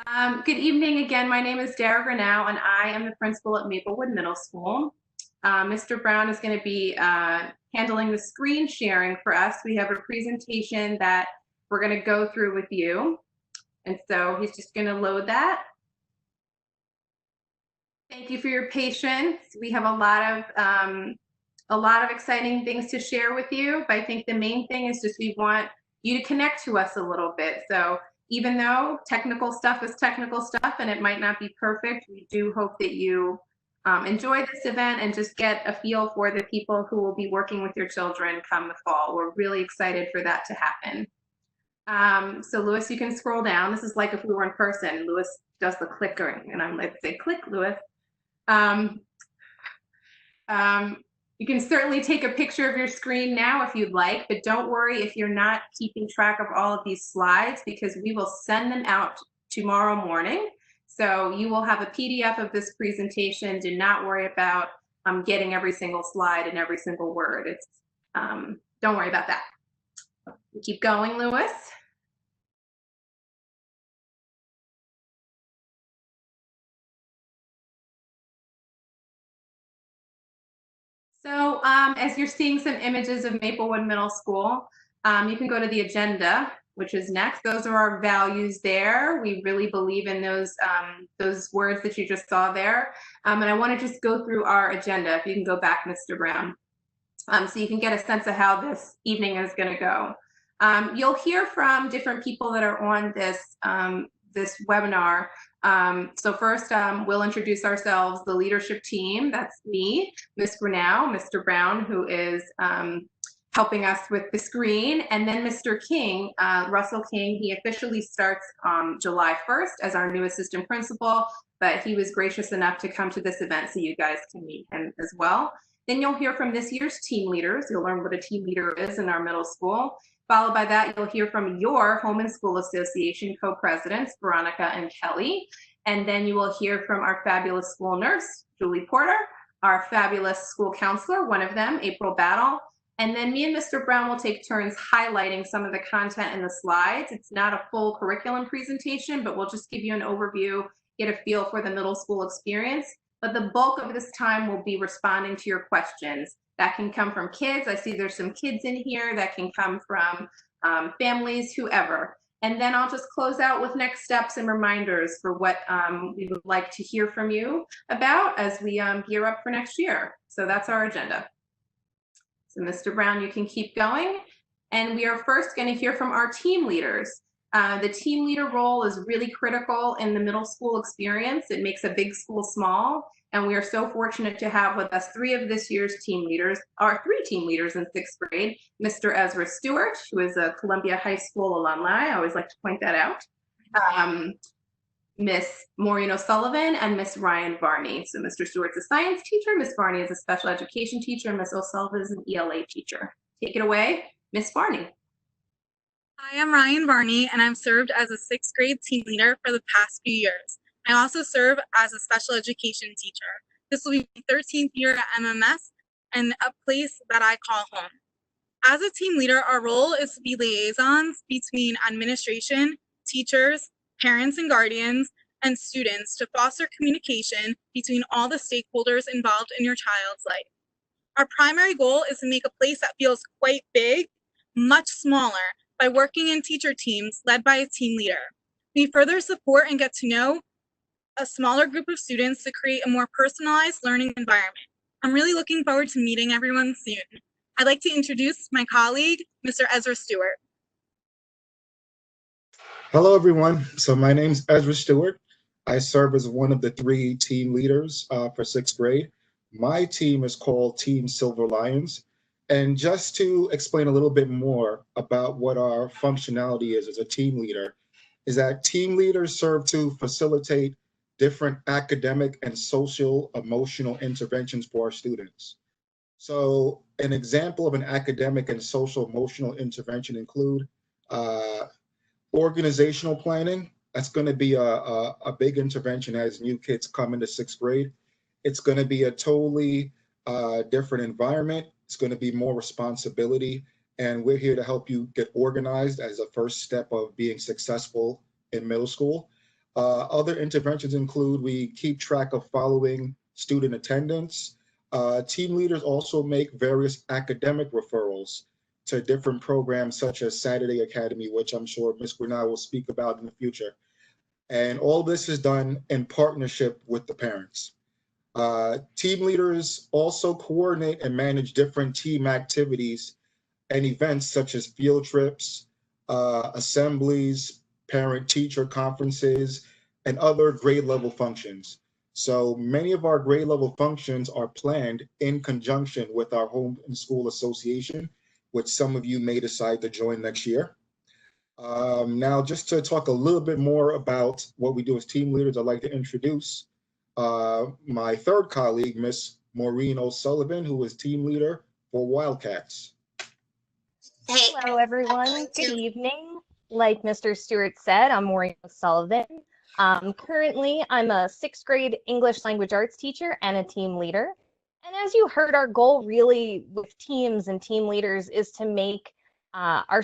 Good evening again. My name is Dara Gronau, and I am the principal at Maplewood Middle School. Mr. Brown is going to be handling the screen sharing for us. We have a presentation that we're going to go through with you, and so he's just going to load that. Thank you for your patience. We have a lot of exciting things to share with you, but I think the main thing is just we want you to connect to us a little bit. So even though technical stuff is technical stuff and it might not be perfect, we do hope that you enjoy this event and just get a feel for the people who will be working with your children come the fall. We're really excited for that to happen. So Lewis, you can scroll down. This is like if we were in person. Lewis does the clickering, and I'm like, say click, Lewis. You can certainly take a picture of your screen now if you'd like, but don't worry if you're not keeping track of all of these slides, because we will send them out tomorrow morning. So you will have a PDF of this presentation. Do not worry about getting every single slide and every single word. Don't worry about that. Keep going, Lewis. So as you're seeing some images of Maplewood Middle School, you can go to the agenda, which is next. Those are our values there. We really believe in those words that you just saw there. And I want to just go through our agenda. If you can go back, Mr. Brown, so you can get a sense of how this evening is going to go. You'll hear from different people that are on this webinar. So first, we'll introduce ourselves, the leadership team. That's me, Ms. Gronau, Mr. Brown, who is helping us with the screen, and then Mr. King, Russell King. He officially starts July 1st as our new assistant principal, but he was gracious enough to come to this event so you guys can meet him as well. Then you'll hear from this year's team leaders. You'll learn what a team leader is in our middle school. Followed by that, you'll hear from your Home and School Association co-presidents, Veronica and Kelly. And then you will hear from our fabulous school nurse, Julie Porter, our fabulous school counselor, one of them, April Battle. And then me and Mr. Brown will take turns highlighting some of the content in the slides. It's not a full curriculum presentation, but we'll just give you an overview, get a feel for the middle school experience. But the bulk of this time will be responding to your questions. That can come from kids. I see there's some kids in here. That can come from families, whoever. And then I'll just close out with next steps and reminders for what we would like to hear from you about as we gear up for next year. So that's our agenda. So Mr. Brown, you can keep going. And we are first going to hear from our team leaders. The team leader role is really critical in the middle school experience. It makes a big school small. And we are so fortunate to have with us three of this year's team leaders, our three team leaders in 6th grade, Mr. Ezra Stewart, who is a Columbia High School alumni. I always like to point that out. Miss Maureen O'Sullivan and Miss Ryan Varney. So Mr. Stewart's a science teacher, Miss Varney is a special education teacher, and Miss O'Sullivan is an ELA teacher. Take it away, Miss Varney. Hi, I'm Ryan Varney, and I've served as a 6th grade team leader for the past few years. I also serve as a special education teacher. This will be my 13th year at MMS and a place that I call home. As a team leader, our role is to be liaisons between administration, teachers, parents and guardians, and students to foster communication between all the stakeholders involved in your child's life. Our primary goal is to make a place that feels quite big, much smaller, by working in teacher teams led by a team leader. We further support and get to know a smaller group of students to create a more personalized learning environment. I'm really looking forward to meeting everyone soon. I'd like to introduce my colleague, Mr. Ezra Stewart. Hello, everyone. So my name's Ezra Stewart. I serve as one of the 3 team leaders for 6th grade. My team is called Team Silver Lions. And just to explain a little bit more about what our functionality is as a team leader, is that team leaders serve to facilitate different academic and social emotional interventions for our students. So an example of an academic and social emotional intervention include organizational planning. That's going to be a big intervention as new kids come into 6th grade. It's going to be a totally different environment. It's going to be more responsibility. And we're here to help you get organized as a first step of being successful in middle school. Other interventions include we keep track of following student attendance. Team leaders also make various academic referrals to different programs such as Saturday Academy, which I'm sure Ms. Gronau will speak about in the future. And all this is done in partnership with the parents. Team leaders also coordinate and manage different team activities and events such as field trips, assemblies, parent-teacher conferences, and other grade level functions. So many of our grade level functions are planned in conjunction with our home and school association, which some of you may decide to join next year. Now, just to talk a little bit more about what we do as team leaders, I'd like to introduce my third colleague, Miss Maureen O'Sullivan, who is team leader for Wildcats. Hello, everyone. Good evening. Like Mr. Stewart said, I'm Maureen O'Sullivan. Currently, I'm a 6th grade English language arts teacher and a team leader. And as you heard, our goal really with teams and team leaders is to make our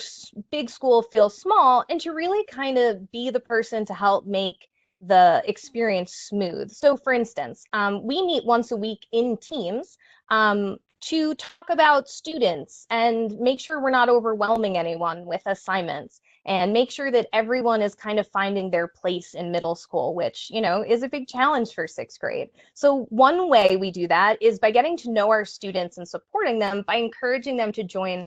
big school feel small and to really kind of be the person to help make the experience smooth. So for instance, we meet once a week in teams to talk about students and make sure we're not overwhelming anyone with assignments and make sure that everyone is kind of finding their place in middle school, which, you know, is a big challenge for 6th grade. So one way we do that is by getting to know our students and supporting them by encouraging them to join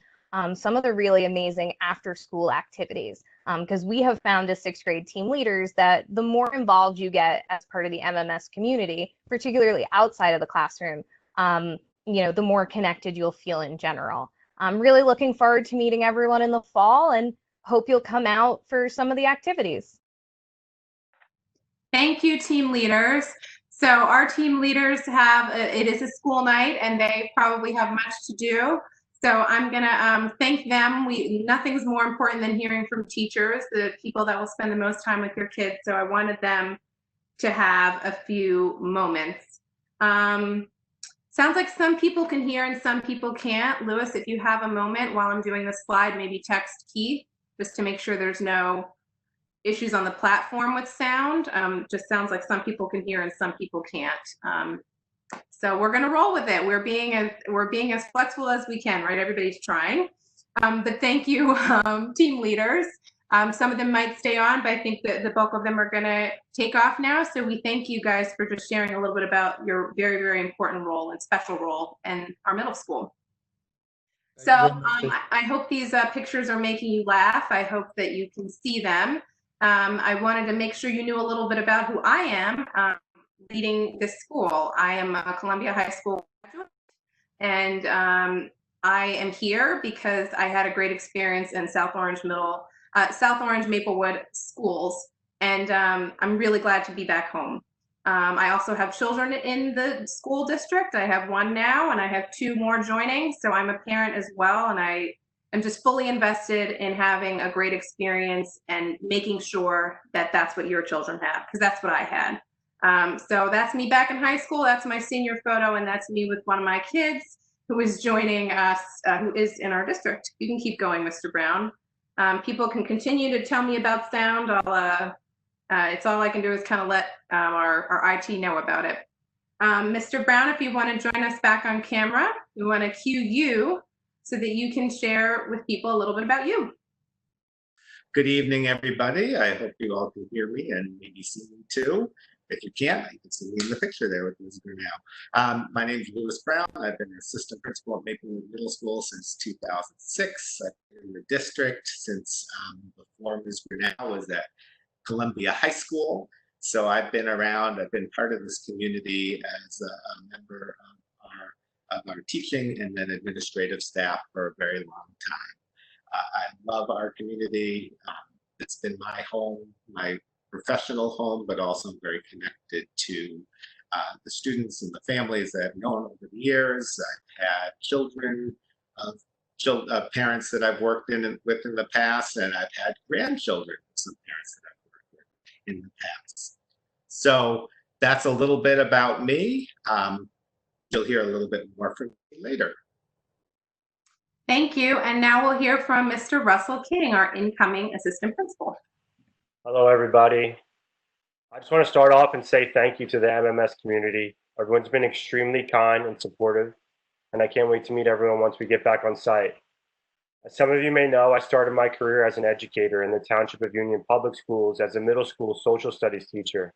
some of the really amazing after school activities. Because we have found as 6th grade team leaders that the more involved you get as part of the MMS community, particularly outside of the classroom, you know, the more connected you'll feel in general. I'm really looking forward to meeting everyone in the fall and hope you'll come out for some of the activities. Thank you, team leaders. So our team leaders have, it is a school night and they probably have much to do. So I'm gonna thank them. Nothing's more important than hearing from teachers, the people that will spend the most time with your kids. So I wanted them to have a few moments. Sounds like some people can hear and some people can't. Lewis, if you have a moment while I'm doing this slide, maybe text Keith just to make sure there's no issues on the platform with sound. Just sounds like some people can hear and some people can't. So we're going to roll with it. We're being as flexible as we can, right? Everybody's trying. But thank you, team leaders. Some of them might stay on, but I think that the bulk of them are going to take off now. So we thank you guys for just sharing a little bit about your very, very important role and special role in our middle school. So I hope these pictures are making you laugh. I hope that you can see them. I wanted to make sure you knew a little bit about who I am leading this school. I am a Columbia High School graduate, and I am here because I had a great experience in South Orange Maplewood schools, and I'm really glad to be back home. I also have children in the school district. I have one now, and I have 2 more joining, so I'm a parent as well, and I am just fully invested in having a great experience and making sure that that's what your children have, because that's what I had. So that's me back in high school. That's my senior photo, and that's me with one of my kids who is joining us, who is in our district. You can keep going, Mr. Brown. People can continue to tell me about sound. It's all I can do is kind of let our IT know about it. Mr. Brown, if you want to join us back on camera, we want to cue you so that you can share with people a little bit about you. Good evening, everybody. I hope you all can hear me and maybe see me too. If you can't, you can see me in the picture there with Ms. Gronau. My name is Lewis Brown. I've been an assistant principal at Maplewood Middle School since 2006. I've been in the district since before Ms. Gronau was at Columbia High School. So I've been around, I've been part of this community as a member of our teaching and then administrative staff for a very long time. I love our community. It's been my home, my professional home, but also very connected to the students and the families that I've known over the years. I've had children of parents that I've worked with in the past, and I've had grandchildren of some parents that I've worked with in the past. So that's a little bit about me. You'll hear a little bit more from me later. Thank you. And now we'll hear from Mr. Russell King, our incoming assistant principal. Hello, everybody. I just want to start off and say thank you to the MMS community. Everyone's been extremely kind and supportive, and I can't wait to meet everyone once we get back on site. As some of you may know, I started my career as an educator in the Township of Union Public Schools as a middle school social studies teacher.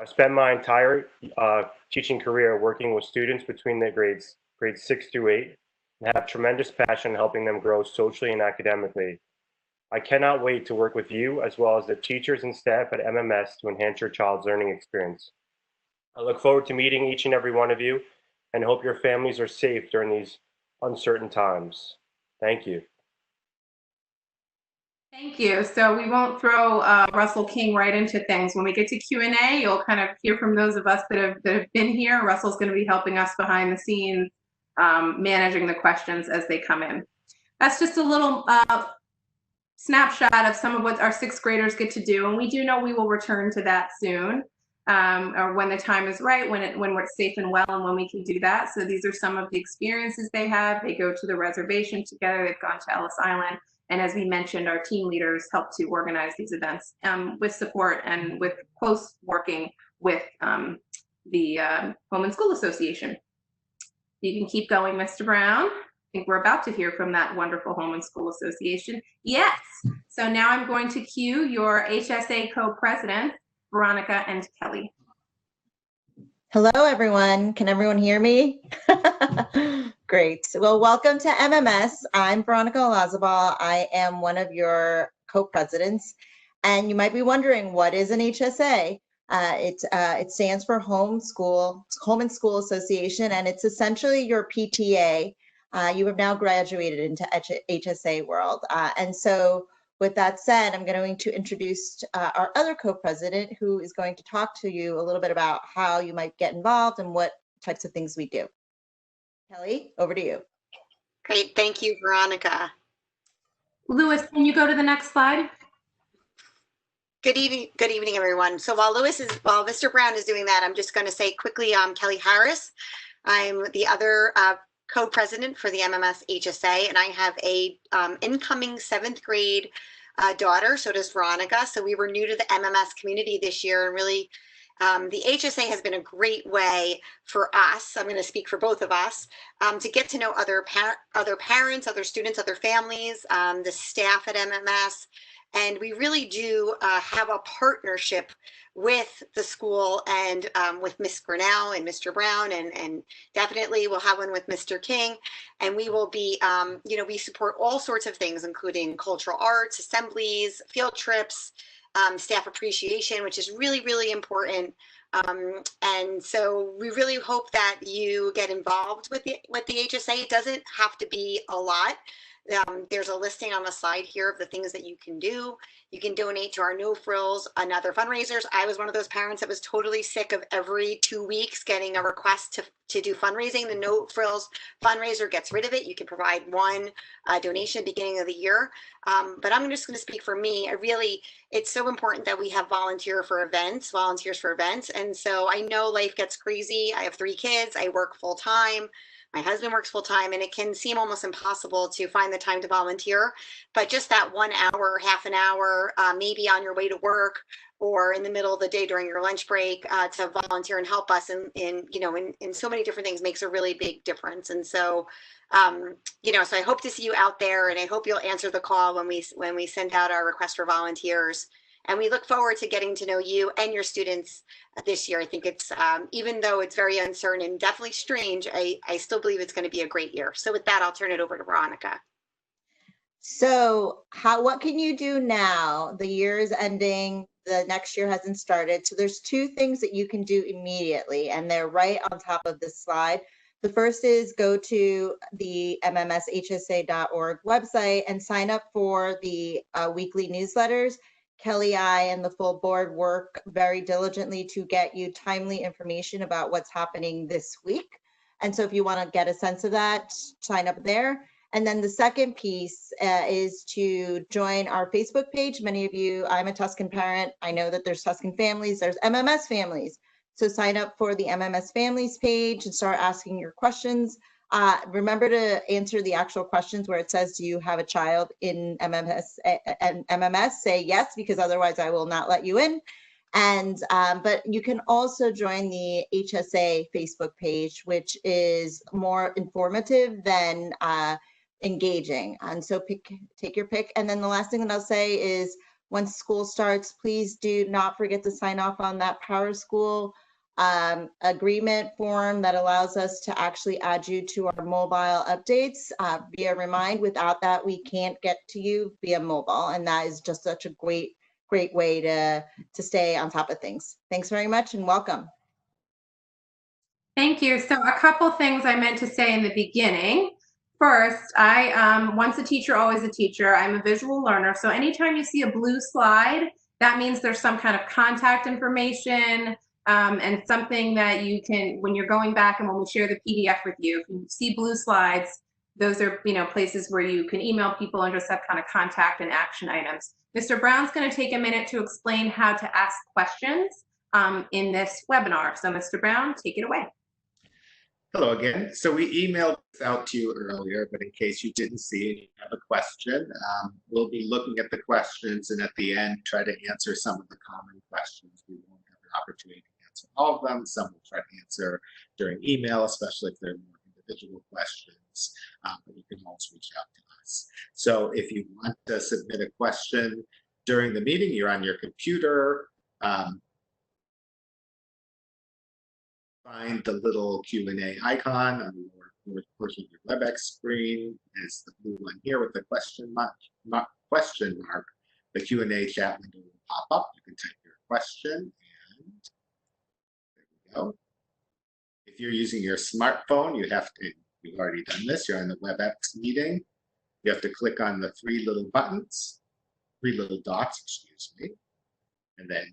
I've spent my entire teaching career working with students between the grades 6 through 8 and have tremendous passion in helping them grow socially and academically. I cannot wait to work with you as well as the teachers and staff at MMS to enhance your child's learning experience. I look forward to meeting each and every one of you and hope your families are safe during these uncertain times. Thank you. Thank you. So we won't throw Russell King right into things. When we get to Q&A, you'll kind of hear from those of us that have been here. Russell's going to be helping us behind the scenes, managing the questions as they come in. That's just a little snapshot of some of what our sixth graders get to do, and we do know we will return to that soon, or when the time is right, when we're safe and well, and when we can do that. So these are some of the experiences they have. They go to the reservation together. They've gone to Ellis Island. And as we mentioned, our team leaders help to organize these events with support and with close working with the Home and School Association. You can keep going, Mr. Brown. I think we're about to hear from that wonderful Home and School Association. Yes. So now I'm going to cue your HSA co-presidents, Veronica and Kelly. Hello, everyone. Can everyone hear me? Great. Well, welcome to MMS. I'm Veronica Olazabal. I am one of your co-presidents. And you might be wondering, what is an HSA? It stands for Home and School Association, and it's essentially your PTA. You have now graduated into HSA world. And so with that said, I'm going to introduce our other co-president, who is going to talk to you a little bit about how you might get involved and what types of things we do. Kelly, over to you. Great, thank you, Veronica. Louis, can you go to the next slide? Good evening, everyone. So while Mr. Brown is doing that, I'm just going to say quickly, Kelly Harris. I'm the other co-president for the MMS HSA, and I have a incoming 7th grade daughter. So does Veronica. So we were new to the MMS community this year, and really the HSA has been a great way for us, I'm going to speak for both of us, to get to know other parents, other students, other families, the staff at MMS. And we really do have a partnership with the school and with Ms. Gronau and Mr. Brown, and definitely we'll have one with Mr. King. And we will be, we support all sorts of things, including cultural arts, assemblies, field trips, staff appreciation, which is really, really important. And so we really hope that you get involved with the HSA. It doesn't have to be a lot. There's a listing on the side here of the things that you can do. You can donate to our No Frills and other fundraisers. I was one of those parents that was totally sick of every 2 weeks getting a request to do fundraising. The No Frills fundraiser gets rid of it. You can provide one donation at the beginning of the year. But I'm just going to speak for me. It's so important that we have volunteers for events. And so I know life gets crazy. I have 3 kids. I work full time. My husband works full time, and it can seem almost impossible to find the time to volunteer. But just that 1 hour, half an hour, maybe on your way to work or in the middle of the day during your lunch break, to volunteer and help us in so many different things makes a really big difference. And so, so I hope to see you out there, and I hope you'll answer the call when we send out our request for volunteers. And we look forward to getting to know you and your students this year. I think it's, even though it's very uncertain and definitely strange, I still believe it's going to be a great year. So with that, I'll turn it over to Veronica. So what can you do now? The year is ending, the next year hasn't started. So there's 2 things that you can do immediately, and they're right on top of this slide. The first is go to the mmshsa.org website and sign up for the weekly newsletters. Kelly, I, and the full board work very diligently to get you timely information about what's happening this week. And so if you want to get a sense of that, sign up there. And then the second piece is to join our Facebook page. Many of you, I'm a Tuscan parent. I know that there's Tuscan families, there's MMS families. So sign up for the MMS families page and start asking your questions. Remember to answer the actual questions where it says, do you have a child in MMS? And MMS, say yes, because otherwise I will not let you in. And but you can also join the HSA Facebook page, which is more informative than engaging. And so take your pick. And then the last thing that I'll say is, once school starts, please do not forget to sign off on that Power School agreement form that allows us to actually add you to our mobile updates via Remind. Without that, we can't get to you via mobile, and that is just such a great way to stay on top of things. Thanks very much and welcome. Thank you. So a couple things I meant to say in the beginning. First, once a teacher, always a teacher. I'm a visual learner. So anytime you see a blue slide, that means there's some kind of contact information and something that you can, when you're going back and when we share the PDF with you, if you see blue slides, those are, places where you can email people and just have kind of contact and action items. Mr. Brown's going to take a minute to explain how to ask questions in this webinar. So Mr. Brown, take it away. Hello again. So we emailed this out to you earlier, but in case you didn't see it, you have a question. We'll be looking at the questions and at the end try to answer some of the common questions. We won't have an opportunity to answer all of them. Some we'll try to answer during email, especially if they're more individual questions, but you can always reach out to us. So if you want to submit a question during the meeting, you're on your computer, find the little Q&A icon on the lower portion of your WebEx screen. Is the blue one here with the question mark. The Q&A chat window will pop up. You can type your question, and there we go. If you're using your smartphone, you've already done this. You're in the WebEx meeting. You have to click on the three little dots, excuse me, and then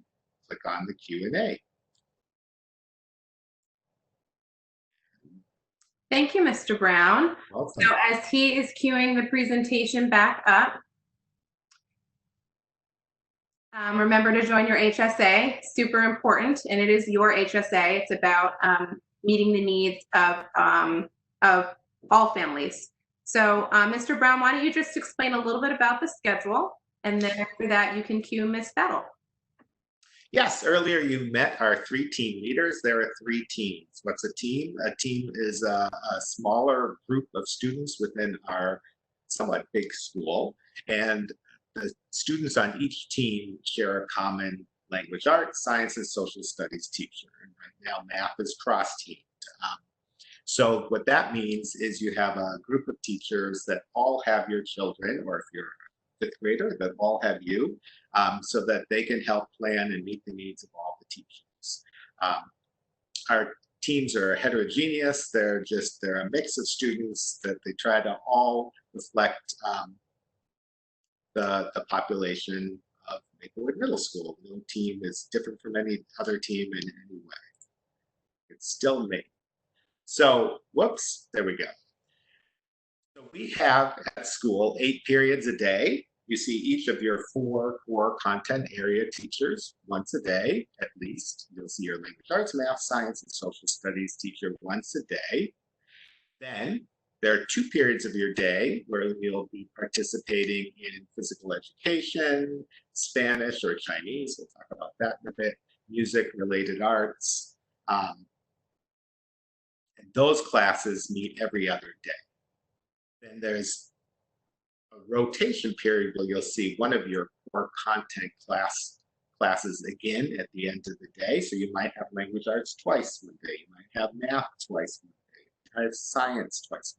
click on the Q&A. Thank you, Mr. Brown. Welcome. So as he is queuing the presentation back up, remember to join your HSA, super important, and it is your HSA. It's about meeting the needs of all families. So Mr. Brown, why don't you just explain a little bit about the schedule, and then after that you can cue Ms. Bettle. Yes, earlier you met our 3 team leaders. There are 3 teams. What's a team? A team is a smaller group of students within our somewhat big school. And the students on each team share a common language arts, science, and social studies teacher. And right now math is cross-teamed. So what that means is you have a group of teachers that all have your children, or if you're a 5th grader, that all have you, so that they can help plan and meet the needs of all the teachers. Our teams are heterogeneous. They're a mix of students that they try to all reflect the population of Maplewood Middle School. No team is different from any other team in any way. It's still me. So, whoops, there we go. So we have at school 8 periods a day. You see each of your 4 core content area teachers once a day, at least. You'll see your language arts, math, science, and social studies teacher once a day. Then there are 2 periods of your day where you'll be participating in physical education, Spanish or Chinese, we'll talk about that in a bit, music, related arts. And those classes meet every other day. Then there's a rotation period where you'll see one of your core content classes again at the end of the day. So you might have language arts twice one day, you might have math twice one day, you might have science twice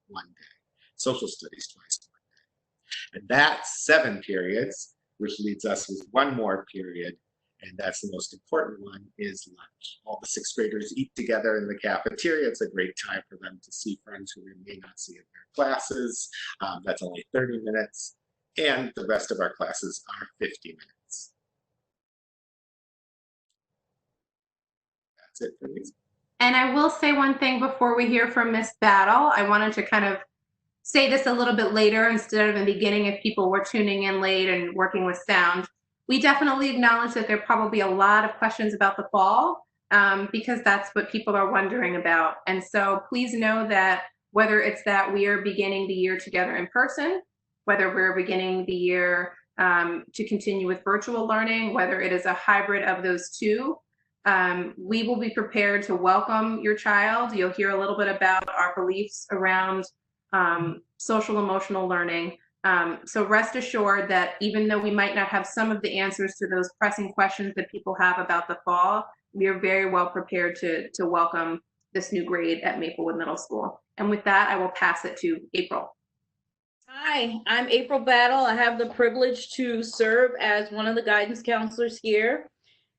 one day, social studies twice one day. And that's 7 periods, which leads us with one more period, and that's the most important one, is lunch. All the 6th graders eat together in the cafeteria. It's a great time for them to see friends who we may not see in their classes. That's only 30 minutes, and the rest of our classes are 50 minutes. That's it for me. And I will say one thing before we hear from Ms. Battle. I wanted to kind of say this a little bit later instead of in the beginning if people were tuning in late and working with sound. We definitely acknowledge that there are probably a lot of questions about the fall because that's what people are wondering about. And so please know that whether it's that we are beginning the year together in person, whether we're beginning the year to continue with virtual learning, whether it is a hybrid of those two. We will be prepared to welcome your child. You'll hear a little bit about our beliefs around social emotional learning. So rest assured that even though we might not have some of the answers to those pressing questions that people have about the fall, we are very well prepared to welcome this new grade at Maplewood Middle School. And with that, I will pass it to April. Hi, I'm April Battle. I have the privilege to serve as one of the guidance counselors here.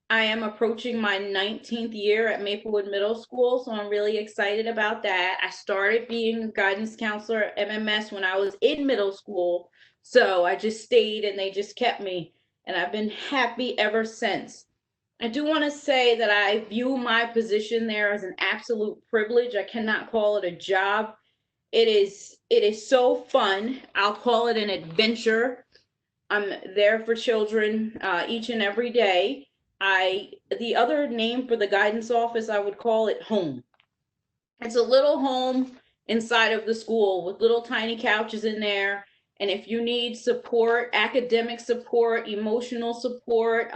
I am approaching my 19th year at Maplewood Middle School, so I'm really excited about that. I started being a guidance counselor at MMS when I was in middle school, so I just stayed and they just kept me, and I've been happy ever since. I do want to say that I view my position there as an absolute privilege. I cannot call it a job. It is so fun. I'll call it an adventure. I'm there for children each and every day. The other name for the guidance office, I would call it home. It's a little home inside of the school with little tiny couches in there. And if you need support, academic support, emotional support,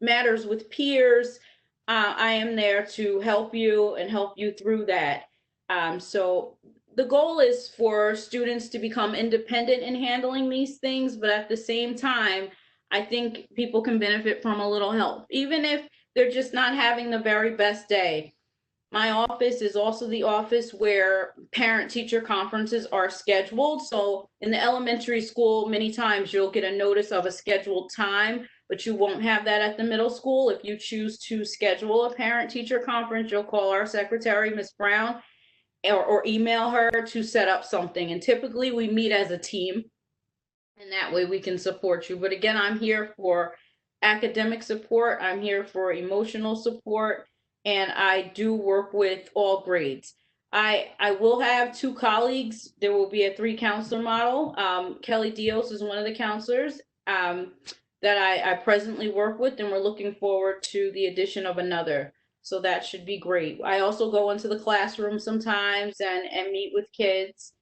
matters with peers, I am there to help you and help you through that. So the goal is for students to become independent in handling these things, but at the same time, I think people can benefit from a little help, even if they're just not having the very best day. My office is also the office where parent-teacher conferences are scheduled. So in the elementary school, many times you'll get a notice of a scheduled time, but you won't have that at the middle school. If you choose to schedule a parent-teacher conference, you'll call our secretary, Ms. Brown, or email her to set up something. And typically we meet as a team, and that way we can support you. But again, I'm here for academic support. I'm here for emotional support, and I do work with all grades. I will have 2 colleagues. There will be a 3-counselor model. Kelly Dios is one of the counselors that I presently work with, and we're looking forward to the addition of another. So that should be great. I also go into the classroom sometimes and meet with kids.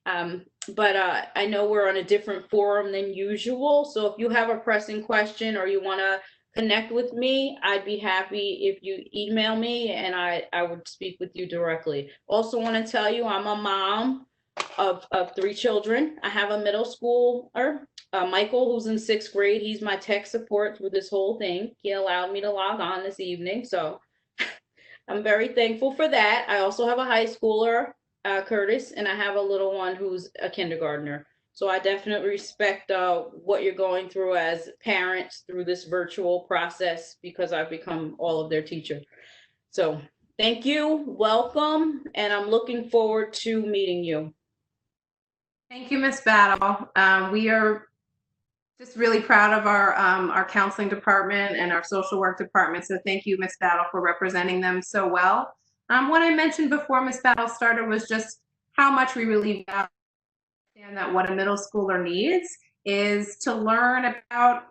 But I know we're on a different forum than usual. So if you have a pressing question or you want to connect with me, I'd be happy if you email me and I would speak with you directly. Also want to tell you I'm a mom of 3 children. I have a middle schooler, Michael, who's in 6th grade. He's my tech support through this whole thing. He allowed me to log on this evening. So I'm very thankful for that. I also have a high schooler, Curtis, and I have a little one who's a kindergartner. So I definitely respect what you're going through as parents through this virtual process, because I've become all of their teacher. So thank you, welcome, and I'm looking forward to meeting you. Thank you, Ms. Battle. We are just really proud of our counseling department and our social work department. So thank you, Ms. Battle, for representing them so well. What I mentioned before Ms. Battle started was just how much we really value and that what a middle schooler needs is to learn about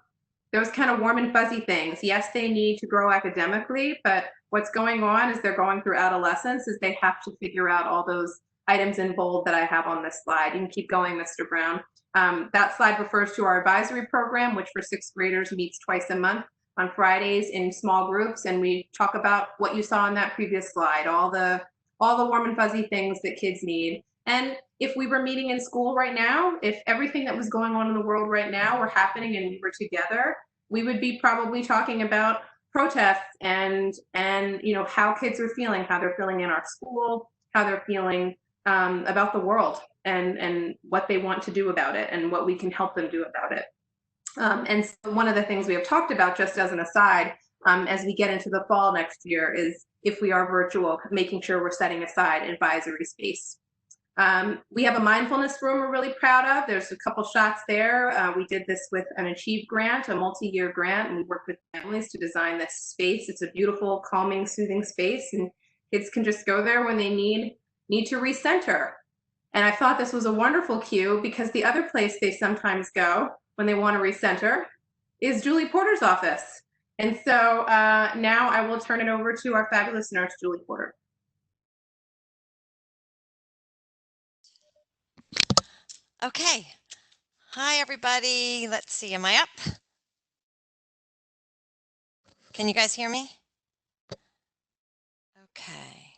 those kind of warm and fuzzy things. Yes, they need to grow academically, but what's going on as they're going through adolescence is they have to figure out all those items in bold that I have on this slide. You can keep going, Mr. Brown. That slide refers to our advisory program, which for 6th graders meets twice a month on Fridays in small groups, and we talk about what you saw in that previous slide, all the warm and fuzzy things that kids need. And if we were meeting in school right now, if everything that was going on in the world right now were happening and we were together, we would be probably talking about protests and how kids are feeling, how they're feeling in our school, how they're feeling about the world, and what they want to do about it and what we can help them do about it. And so one of the things we have talked about, just as an aside, as we get into the fall next year, is if we are virtual, making sure we're setting aside advisory space. We have a mindfulness room we're really proud of. There's a couple shots there. We did this with an Achieve grant, a multi-year grant, and we worked with families to design this space. It's a beautiful, calming, soothing space, and kids can just go there when they need to recenter. And I thought this was a wonderful cue, because the other place they sometimes go when they want to recenter is Julie Porter's office. And so now I will turn it over to our fabulous nurse, Julie Porter. Okay. Hi, everybody. Let's see. Am I up? Can you guys hear me? Okay.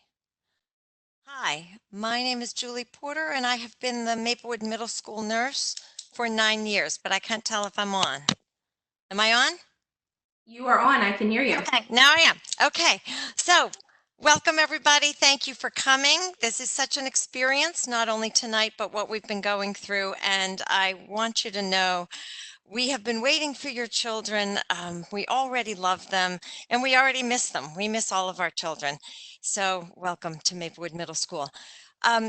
Hi, my name is Julie Porter, and I have been the Maplewood Middle School nurse for 9 years, but I can't tell if I'm on. Am I on? You are on. I can hear you. Okay, now I am. Okay, so welcome, everybody. Thank you for coming. This is such an experience, not only tonight, but what we've been going through, and I want you to know we have been waiting for your children. We already love them and we already miss them. We miss all of our children. So welcome to Maplewood Middle School.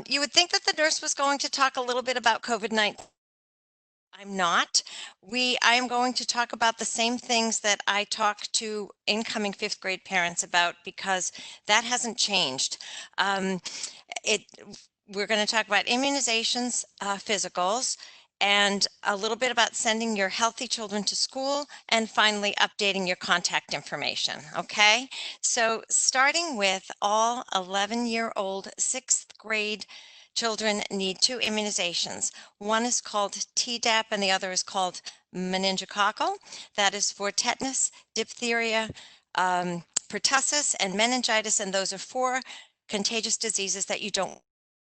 You would think that the nurse was going to talk a little bit about COVID-19. I'm not. I am going to talk about the same things that I talk to incoming 5th grade parents about because that hasn't changed. We're going to talk about immunizations, physicals, and a little bit about sending your healthy children to school, and finally updating your contact information. Okay, so starting with all 11-year-old 6th grade children need 2 immunizations. One is called Tdap and the other is called meningococcal. That is for tetanus, diphtheria, pertussis, and meningitis, and those are 4 contagious diseases that you don't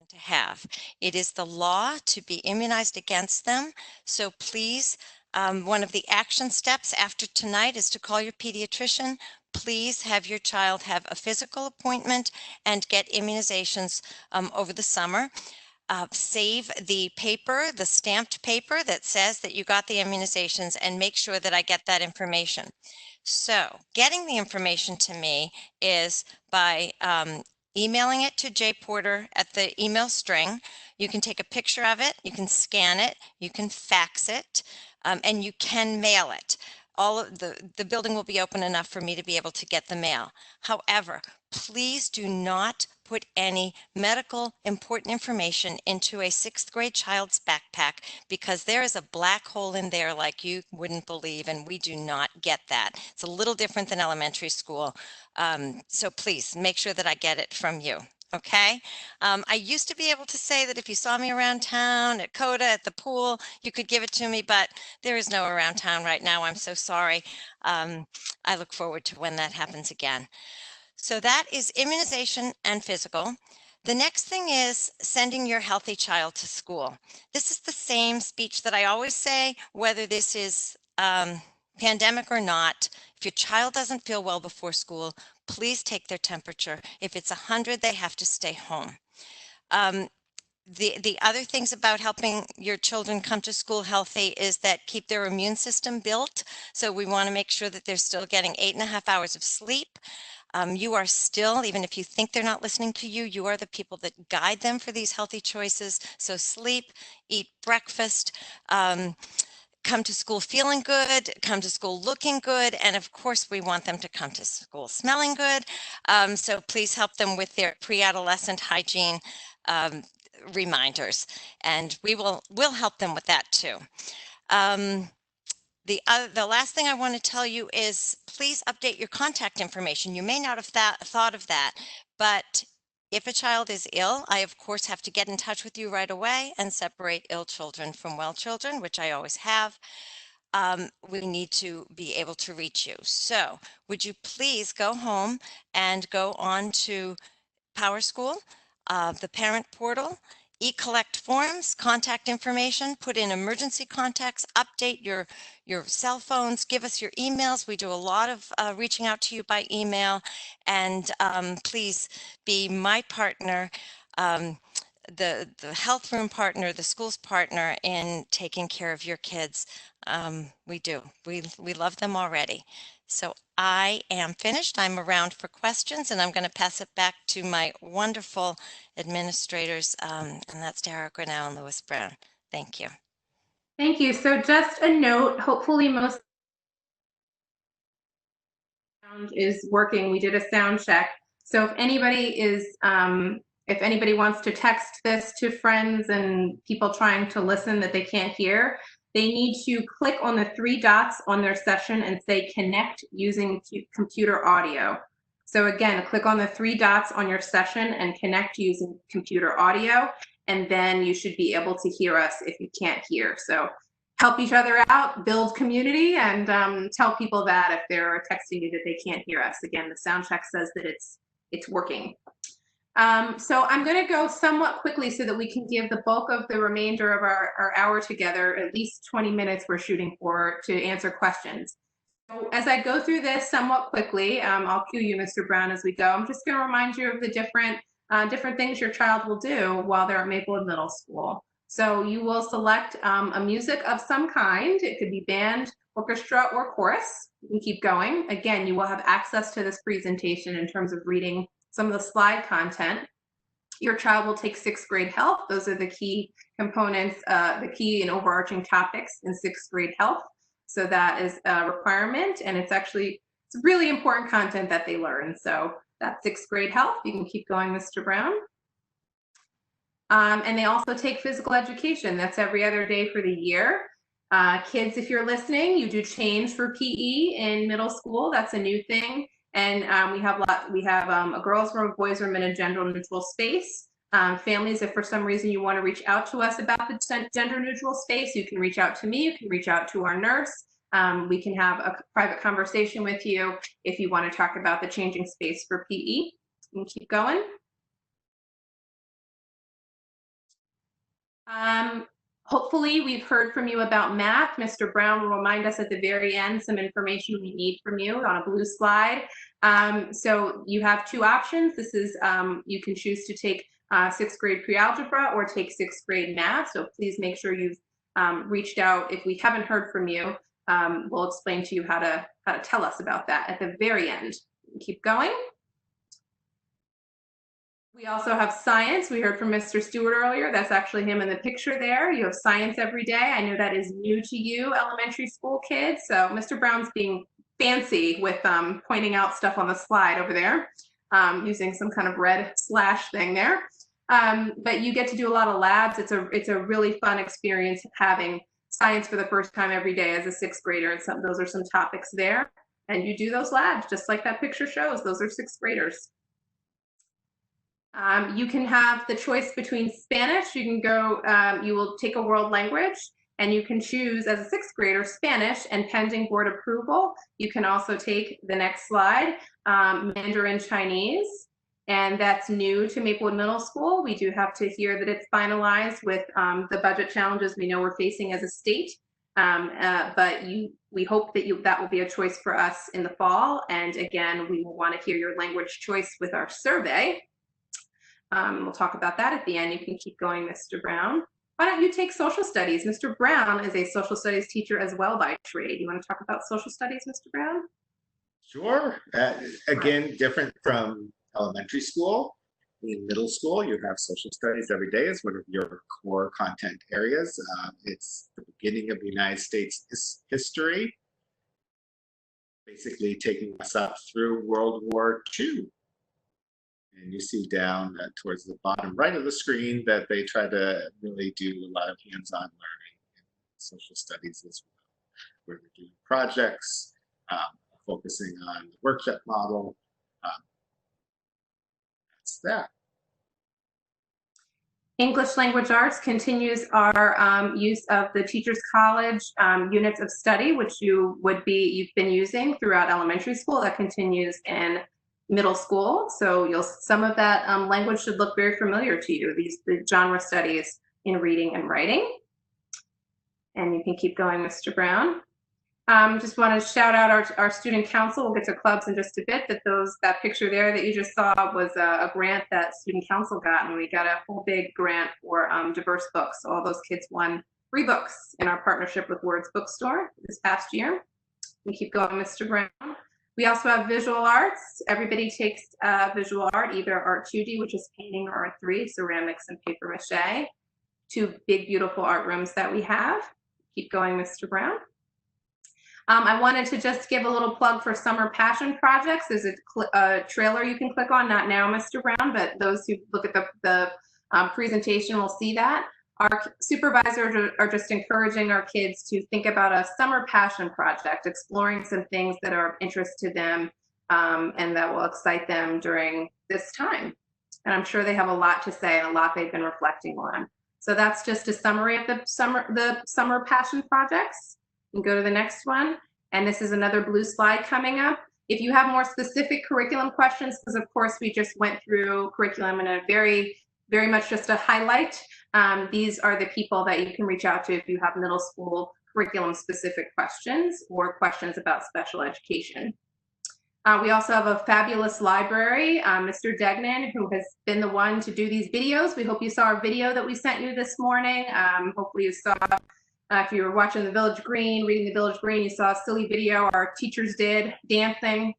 to have. It is the law to be immunized against them. So please, one of the action steps after tonight is to call your pediatrician. Please have your child have a physical appointment and get immunizations over the summer. Save the paper, the stamped paper that says that you got the immunizations, and make sure that I get that information. So getting the information to me is by emailing it to J Porter at the email string. You can take a picture of it, you can scan it, you can fax it, and you can mail it. All of the building will be open enough for me to be able to get the mail. However, please do not put any medical important information into a 6th grade child's backpack, because there is a black hole in there like you wouldn't believe, and we do not get that. It's a little different than elementary school. So please make sure that I get it from you. Okay. I used to be able to say that if you saw me around town at CODA, at the pool, you could give it to me, but there is no around town right now. I'm so sorry. I look forward to when that happens again. So that is immunization and physical. The next thing is sending your healthy child to school. This is the same speech that I always say, whether this is pandemic or not. If your child doesn't feel well before school, please take their temperature. If it's 100, they have to stay home. The other things about helping your children come to school healthy is that keep their immune system built. So we want to make sure that they're still getting 8.5 hours of sleep. You are still, even if you think they're not listening to you, you are the people that guide them for these healthy choices. So sleep, eat breakfast, come to school feeling good, come to school looking good, and of course we want them to come to school smelling good. So please help them with their pre-adolescent hygiene reminders, and we'll help them with that too. The last thing I want to tell you is please update your contact information. You may not have thought of that, but if a child is ill, I of course have to get in touch with you right away and separate ill children from well children, which I always have. We need to be able to reach you. So would you please go home and go on to Power School, the parent portal, collect forms, contact information, put in emergency contacts, update your cell phones, give us your emails. We do a lot of reaching out to you by email, and please be my partner, the health room partner, the school's partner in taking care of your kids. We do. We love them already. So I am finished. I'm around for questions, and I'm going to pass it back to my wonderful administrators, and that's Dara Gronau and Lewis Brown. Thank you. Thank you. So just a note, hopefully most sound is working. We did a sound check. So if anybody wants to text this to friends and people trying to listen that they can't hear, they need to click on the 3 dots on their session and say connect using computer audio. So again, click on the 3 dots on your session and connect using computer audio, and then you should be able to hear us if you can't hear. So help each other out, build community, and tell people that if they're texting you that they can't hear us. Again, the sound check says that it's working. So I'm going to go somewhat quickly so that we can give the bulk of the remainder of our hour together, at least 20 minutes we're shooting for, to answer questions. So as I go through this somewhat quickly, I'll cue you, Mr. Brown, as we go. I'm just going to remind you of the different things your child will do while they're at Maplewood Middle School. So you will select a music of some kind. It could be band, orchestra, or chorus. You can keep going. Again, you will have access to this presentation in terms of reading some of the slide content. Your child will take 6th grade health. Those are the key components, the key and overarching topics in 6th grade health. So that is a requirement, and it's really important content that they learn. So that's 6th grade health. You can keep going, Mr. Brown. And they also take physical education. That's every other day for the year. Kids, if you're listening, you do change for PE in middle school. That's a new thing. And we have a girls' room, boys' room, and a gender-neutral space. Families, if for some reason you want to reach out to us about the gender-neutral space, you can reach out to me. You can reach out to our nurse. We can have a private conversation with you if you want to talk about the changing space for PE. And keep going. Hopefully we've heard from you about math. Mr. Brown will remind us at the very end some information we need from you on a blue slide. So you have 2 options. This is, you can choose to take 6th grade pre-algebra or take 6th grade math. So please make sure you've reached out. If we haven't heard from you, we'll explain to you how to tell us about that at the very end. Keep going. We also have science. We heard from Mr. Stewart earlier. That's actually him in the picture there. You have science every day. I know that is new to you, elementary school kids. So Mr. Brown's being fancy with pointing out stuff on the slide over there, using some kind of red slash thing there. But you get to do a lot of labs. It's a really fun experience having science for the first time every day as a 6th grader. And those are some topics there. And you do those labs just like that picture shows. Those are 6th graders. You can have the choice between Spanish. You can go, you will take a world language, and you can choose as a 6th grader Spanish, and pending board approval, you can also take the next slide, Mandarin Chinese, and that's new to Maplewood Middle School. We do have to hear that it's finalized with the budget challenges we know we're facing as a state, but we hope that that will be a choice for us in the fall, and again, we will want to hear your language choice with our survey. We'll talk about that at the end. You can keep going, Mr. Brown. Why don't you take social studies? Mr. Brown is a social studies teacher as well by trade. You want to talk about social studies, Mr. Brown? Sure. Again, different from elementary school. In middle school, you have social studies every day as one of your core content areas. It's the beginning of the United States history, basically taking us up through World War II. And you see down towards the bottom right of the screen that they try to really do a lot of hands-on learning in social studies as well, where they're doing projects, focusing on the workshop model. That's that. English Language Arts continues our use of the Teachers College units of study, which you've been using throughout elementary school. That continues in middle school, so some of that language should look very familiar to you, the genre studies in reading and writing. And you can keep going, Mr. Brown. Just want to shout out our student council. We'll get to clubs in just a bit, that picture there that you just saw was a grant that student council got, and we got a whole big grant for diverse books. So all those kids won free books in our partnership with Words Bookstore this past year. We keep going, Mr. Brown. We also have visual arts. Everybody takes visual art, either Art 2D, which is painting, or Art 3, ceramics and paper mache. 2 big, beautiful art rooms that we have. Keep going, Mr. Brown. I wanted to just give a little plug for Summer Passion Projects. There's a trailer you can click on, not now, Mr. Brown, but those who look at the presentation will see that. Our supervisors are just encouraging our kids to think about a summer passion project, exploring some things that are of interest to them and that will excite them during this time. And I'm sure they have a lot to say and a lot they've been reflecting on. So that's just a summary of the summer passion projects. You can go to the next one. And this is another blue slide coming up. If you have more specific curriculum questions, because of course we just went through curriculum in a very much just a highlight, these are the people that you can reach out to if you have middle school curriculum specific questions or questions about special education. We also have a fabulous library, Mr. Degnan, who has been the one to do these videos. We hope you saw our video that we sent you this morning. Hopefully you saw, if you were watching the Village Green, reading the Village Green, you saw a silly video our teachers did dancing.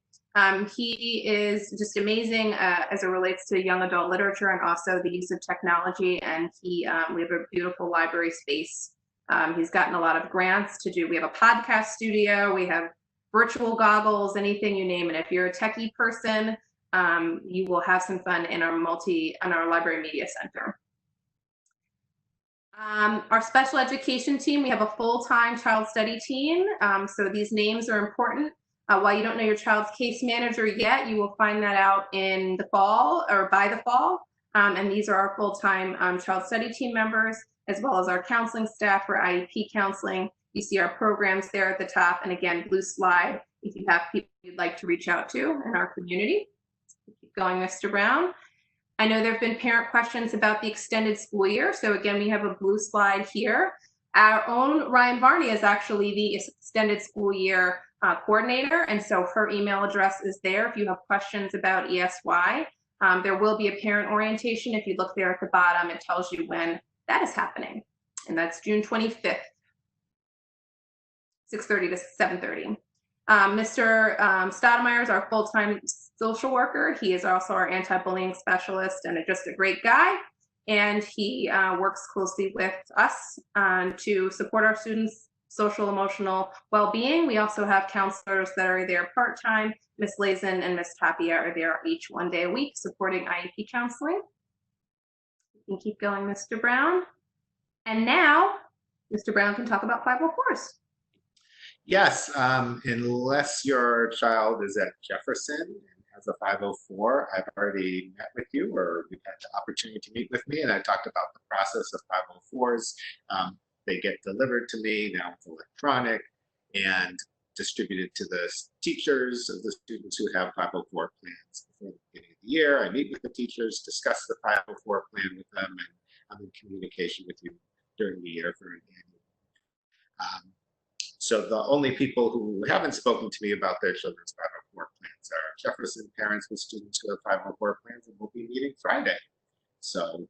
He is just amazing as it relates to young adult literature and also the use of technology. And we have a beautiful library space. He's gotten a lot of grants to do. We have a podcast studio. We have virtual goggles, anything you name it. If you're a techie person, you will have some fun in our library media center. Our special education team, we have a full-time child study team. So these names are important. While you don't know your child's case manager yet, you will find that out in the fall or by the fall. And these are our full-time child study team members, as well as our counseling staff for IEP counseling. You see our programs there at the top. And again, blue slide if you have people you'd like to reach out to in our community. Keep going, Mr. Brown. I know there have been parent questions about the extended school year. So again, we have a blue slide here. Our own Ryan Varney is actually the extended school year coordinator. And so her email address is there if you have questions about ESY. There will be a parent orientation. If you look there at the bottom, it tells you when that is happening. And that's June 25th. 6:30 to 7:30. Mr. Stoudemire is our full-time social worker. He is also our anti-bullying specialist and just a great guy. And he works closely with us to support our students' social emotional well-being. We also have counselors that are there part-time. Ms. Lazen and Ms. Tapia are there each 1 day a week supporting IEP counseling. You can keep going, Mr. Brown. And now, Mr. Brown can talk about 504s. Yes, unless your child is at Jefferson and has a 504, I've already met with you or we've had the opportunity to meet with me, and I talked about the process of 504s. They get delivered to me, now it's electronic and distributed to the teachers of the students who have 504 plans. Before the beginning of the year, I meet with the teachers, discuss the 504 plan with them, and I'm in communication with you during the year for an annual. So the only people who haven't spoken to me about their children's 504 plans are Jefferson parents with students who have 504 plans, and we'll be meeting Friday. So I'll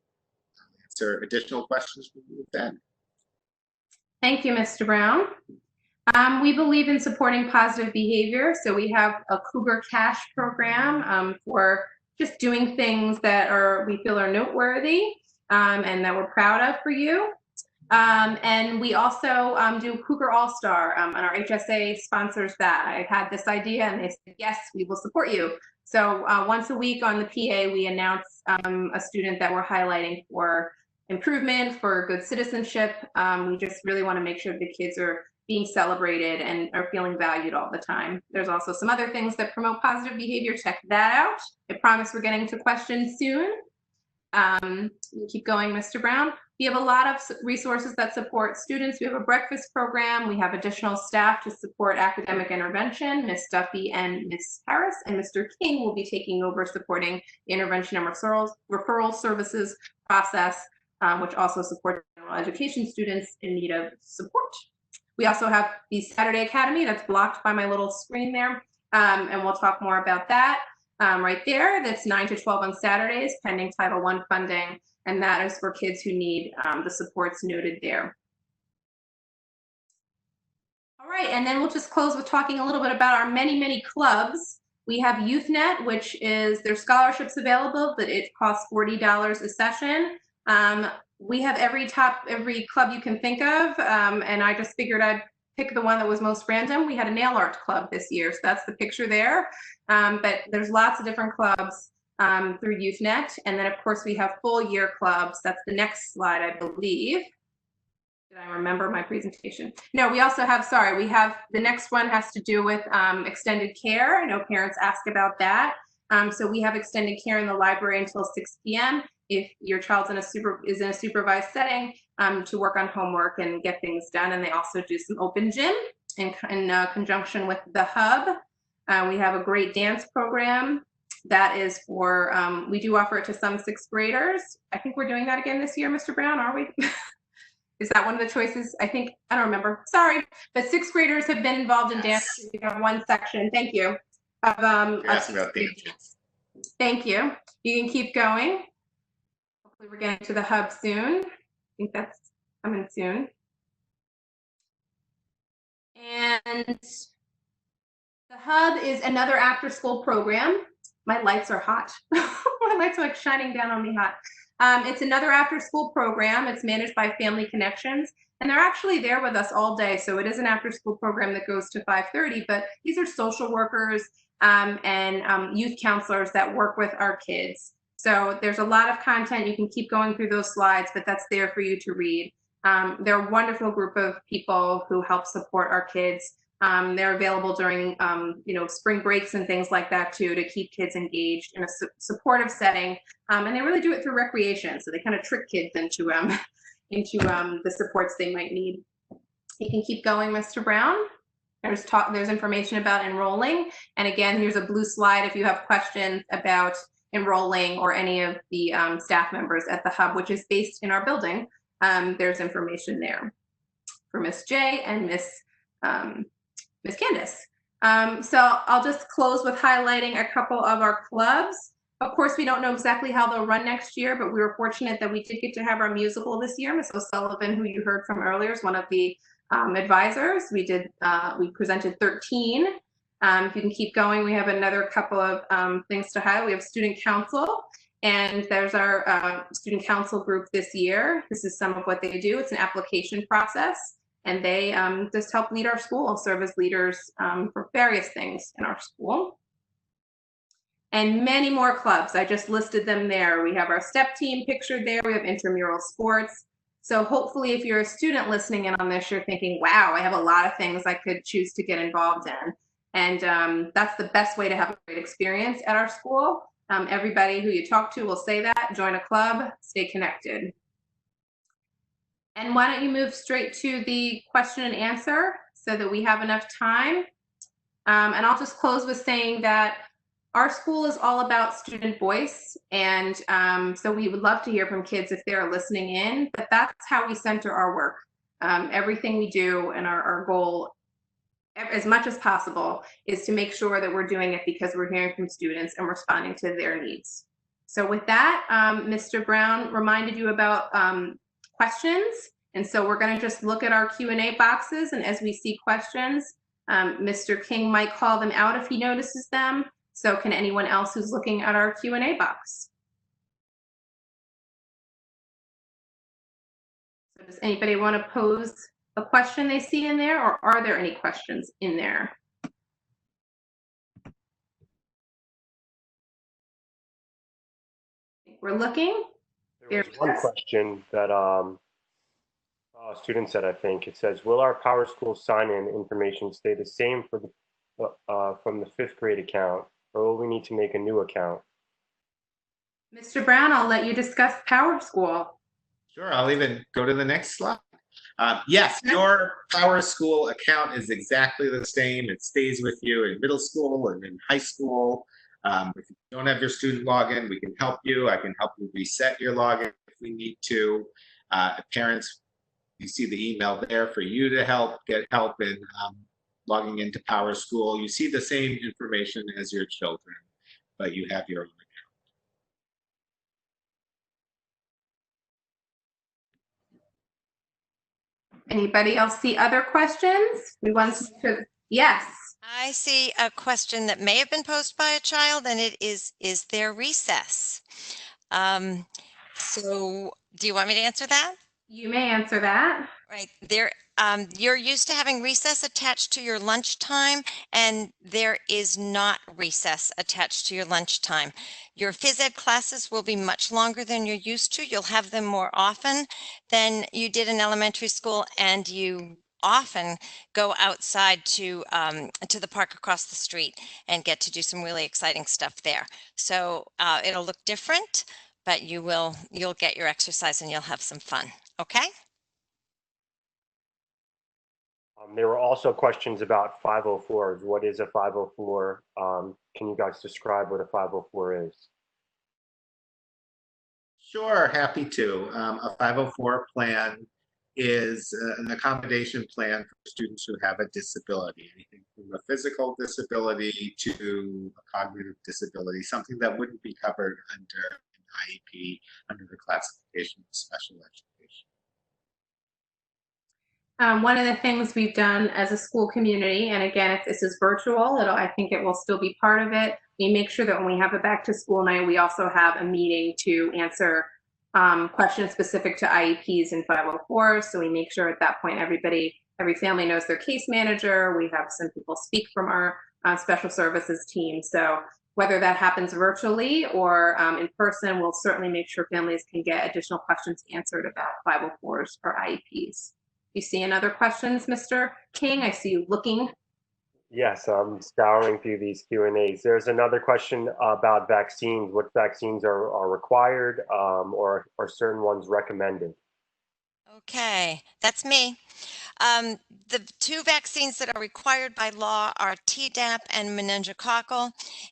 answer additional questions from you then. Thank you, Mr. Brown. We believe in supporting positive behavior. So we have a Cougar Cash program for just doing things that we feel are noteworthy and that we're proud of for you. And we also do Cougar All-Star, and our HSA sponsors that. I had this idea and they said, yes, we will support you. So once a week on the PA, we announce a student that we're highlighting for improvement, for good citizenship. We just really want to make sure the kids are being celebrated and are feeling valued all the time. There's also some other things that promote positive behavior. Check that out. I promise we're getting to questions soon. Keep going, Mr. Brown. We have a lot of resources that support students. We have a breakfast program. We have additional staff to support academic intervention, Ms. Duffy and Ms. Harris, and Mr. King will be taking over supporting the intervention and referral services process, which also supports general education students in need of support. We also have the Saturday Academy that's blocked by my little screen there, and we'll talk more about that. Right there, that's 9 to 12 on Saturdays, pending Title I funding, and that is for kids who need the supports noted there. All right, and then we'll just close with talking a little bit about our many clubs. We have YouthNet, which is there's scholarships available, but it costs $40 a session. We have every club you can think of, and I just figured I'd pick the one that was most random. We had a nail art club this year, so that's the picture there. But there's lots of different clubs through YouthNet. And then of course we have full year clubs. That's the next slide, I believe. Did I remember my presentation? No, we also have, we have, the next one has to do with extended care. I know parents ask about that. So we have extended care in the library until 6 p.m. if your child's is in a supervised setting, to work on homework and get things done. And they also do some open gym in conjunction with the hub. We have a great dance program that is for, we do offer it to some sixth graders. I think we're doing that again this year, Mr. Brown, are we? Is that one of the choices? I think, I don't remember, sorry, but sixth graders have been involved in dance. We have one section, thank you. Thank you. You can keep going. Hopefully we're getting to the hub soon. I think that's coming soon. And the hub is another after school program. My lights are hot. My lights are like shining down on me hot. It's another after school program. It's managed by Family Connections, and they're actually there with us all day. So it is an after school program that goes to 5:30, but these are social workers and youth counselors that work with our kids. So there's a lot of content. You can keep going through those slides, but that's there for you to read. They're a wonderful group of people who help support our kids. They're available during, spring breaks and things like that too, to keep kids engaged in a supportive setting. And they really do it through recreation. So they kind of trick kids into the supports they might need. You can keep going, Mr. Brown. There's information about enrolling. And again, here's a blue slide if you have questions about enrolling or any of the staff members at the hub, which is based in our building. There's information there for Miss J and Miss Candace. So I'll just close with highlighting a couple of our clubs. Of course, we don't know exactly how they'll run next year, but we were fortunate that we did get to have our musical this year. Miss O'Sullivan, who you heard from earlier, is one of the advisors. We presented 13. If you can keep going, we have another couple of things to highlight. We have student council, and there's our student council group this year. This is some of what they do. It's an application process. And they just help lead our school, serve as leaders for various things in our school. And many more clubs. I just listed them there. We have our STEP team pictured there. We have intramural sports. So hopefully if you're a student listening in on this, you're thinking, wow, I have a lot of things I could choose to get involved in. And that's the best way to have a great experience at our school. Everybody who you talk to will say that. Join a club, stay connected. And why don't you move straight to the question and answer so that we have enough time. And I'll just close with saying that our school is all about student voice. And so we would love to hear from kids if they're listening in, but that's how we center our work. Everything we do and our goal, as much as possible, is to make sure that we're doing it because we're hearing from students and responding to their needs. So with that, Mr. Brown reminded you about questions. And so we're going to just look at our Q&A boxes. And as we see questions, Mr. King might call them out if he notices them. So can anyone else who's looking at our Q&A box? So does anybody want to pose a question they see in there, or are there any questions in there? We're looking. There was one question that a student said, I think. It says, will our Power School sign-in information stay the same for the from the 5th grade account, or will we need to make a new account? Mr. Brown, I'll let you discuss Power School. Sure, I'll even go to the next slide. Yes, your Power School account is exactly the same. It stays with you in middle school and in high school. If you don't have your student login, we can help you. I can help you reset your login if we need to. Parents, you see the email there for you to get help in logging into Power School. You see the same information as your children, but you have your own account. Anybody else see other questions? We want to, yes. I see a question that may have been posed by a child, and it is there recess? So do you want me to answer that? You may answer that. Right. There, you're used to having recess attached to your lunchtime, and there is not recess attached to your lunchtime. Your phys ed classes will be much longer than you're used to. You'll have them more often than you did in elementary school, and you often go outside to the park across the street and get to do some really exciting stuff there. So it'll look different, but you'll get your exercise and you'll have some fun. Okay? There were also questions about 504s. What is a 504? Can you guys describe what a 504 is? Sure, happy to. A 504 plan is an accommodation plan for students who have a disability, anything from a physical disability to a cognitive disability, something that wouldn't be covered under an IEP under the classification of special education. One of the things we've done as a school community, and again, if this is virtual, I think it will still be part of it. We make sure that when we have a back to school night, we also have a meeting to answer questions specific to IEPs and 504s. So we make sure at that point, every family knows their case manager. We have some people speak from our special services team. So whether that happens virtually or in person, we'll certainly make sure families can get additional questions answered about 504s or IEPs. You see another questions, Mr. King? I see you looking. Yes, I'm scouring through these Q&As. There's another question about vaccines. What vaccines are required or are certain ones recommended? Okay, that's me. The two vaccines that are required by law are Tdap and meningococcal,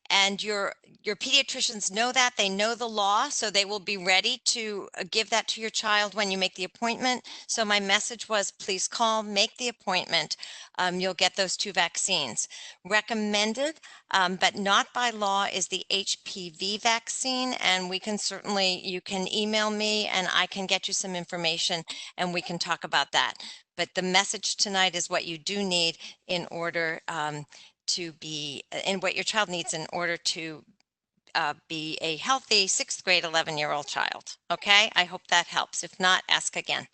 and your pediatricians know that. They know the law, so they will be ready to give that to your child when you make the appointment. So my message was, please call, make the appointment. You'll get those two vaccines. Recommended, but not by law, is the HPV vaccine, and you can email me and I can get you some information and we can talk about that. But the message tonight is what you do need in order to be, and what your child needs in order to be a healthy 6th grade 11-year-old child. Okay, I hope that helps. If not, ask again.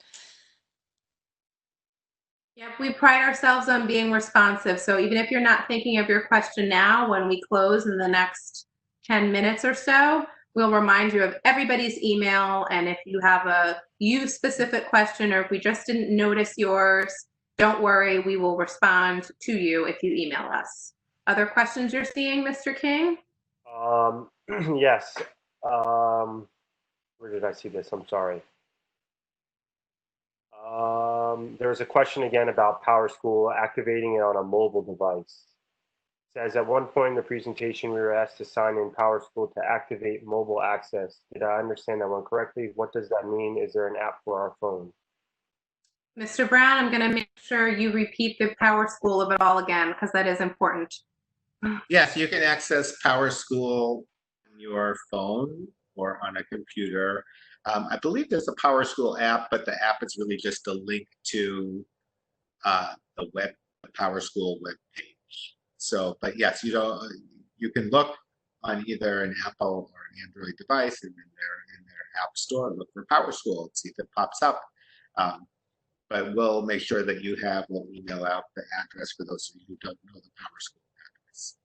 Yeah, we pride ourselves on being responsive. So even if you're not thinking of your question now, when we close in the next 10 minutes or so, we'll remind you of everybody's email. And if you have a you-specific question, or if we just didn't notice yours, don't worry, we will respond to you if you email us. Other questions you're seeing, Mr. King? Yes. Where did I see this? I'm sorry. There's a question again about PowerSchool activating it on a mobile device. It says at one point in the presentation, we were asked to sign in PowerSchool to activate mobile access. Did I understand that one correctly? What does that mean? Is there an app for our phone? Mr. Brown, I'm going to make sure you repeat the PowerSchool of it all again, because that is important. Yes, you can access PowerSchool on your phone or on a computer. I believe there's a PowerSchool app, but the app is really just a link to the PowerSchool web page. So, but yes, you can look on either an Apple or an Android device and in their app store, look for PowerSchool and see if it pops up. But we'll make sure that you have, we'll email out the address for those of you who don't know the PowerSchool address.